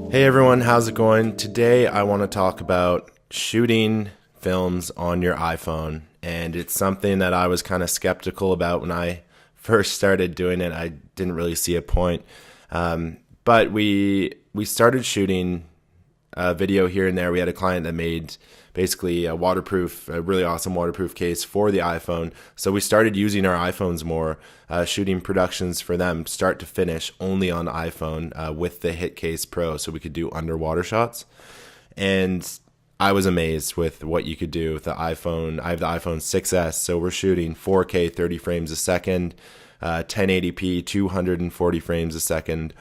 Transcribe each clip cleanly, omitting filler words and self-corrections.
Hey everyone, how's it going? Today I want to talk about shooting films on your iPhone, and it's something that I was kind of skeptical about when I first started doing it. I didn't really see a point, but we started shooting a video here and there. We had a client that made basically a really awesome waterproof case for the iPhone. So we started using our iPhones more, shooting productions for them, start to finish, only on iPhone with the HitCase Pro, so we could do underwater shots. And I was amazed with what you could do with the iPhone. I have the iPhone 6S, so we're shooting 4K 30 frames a second, 1080p 240 frames a second.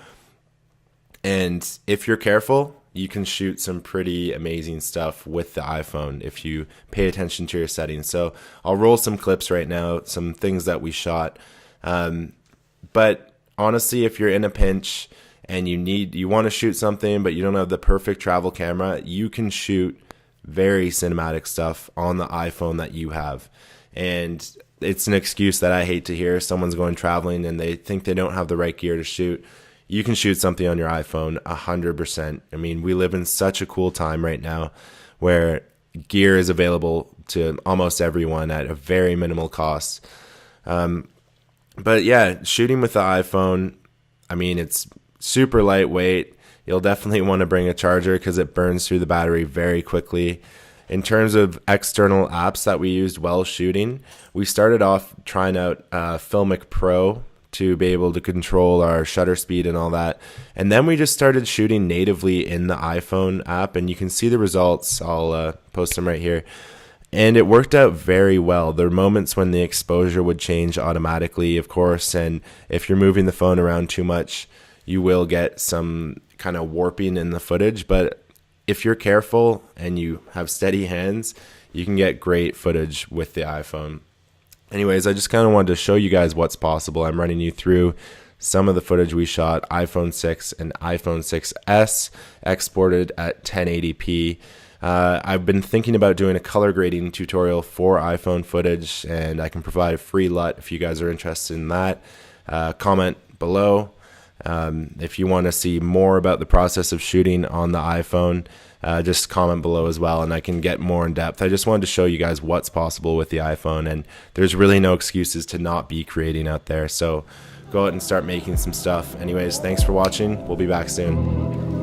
And if you're careful, you can shoot some pretty amazing stuff with the iPhone if you pay attention to your settings. So I'll roll some clips right now, some things that we shot. But honestly, if you're in a pinch and you want to shoot something, but you don't have the perfect travel camera, you can shoot very cinematic stuff on the iPhone that you have. And it's an excuse that I hate to hear. Someone's going traveling and they think they don't have the right gear to shoot. You can shoot something on your iPhone 100%. I mean, we live in such a cool time right now where gear is available to almost everyone at a very minimal cost. But yeah, shooting with the iPhone, I mean, it's super lightweight. You'll definitely want to bring a charger because it burns through the battery very quickly. In terms of external apps that we used while shooting, we started off trying out Filmic Pro to be able to control our shutter speed and all that. And then we just started shooting natively in the iPhone app, and you can see the results. I'll post them right here. And it worked out very well. There are moments when the exposure would change automatically, of course, and if you're moving the phone around too much, you will get some kind of warping in the footage. But if you're careful and you have steady hands, you can get great footage with the iPhone. Anyways, I just kind of wanted to show you guys what's possible. I'm running you through some of the footage we shot, iPhone 6 and iPhone 6S, exported at 1080p. I've been thinking about doing a color grading tutorial for iPhone footage, and I can provide a free LUT if you guys are interested in that. Comment below. If you want to see more about the process of shooting on the iPhone, just comment below as well, and I can get more in depth. I just wanted to show you guys what's possible with the iPhone, and there's really no excuses to not be creating out there. So go out and start making some stuff. Anyways, thanks for watching. We'll be back soon.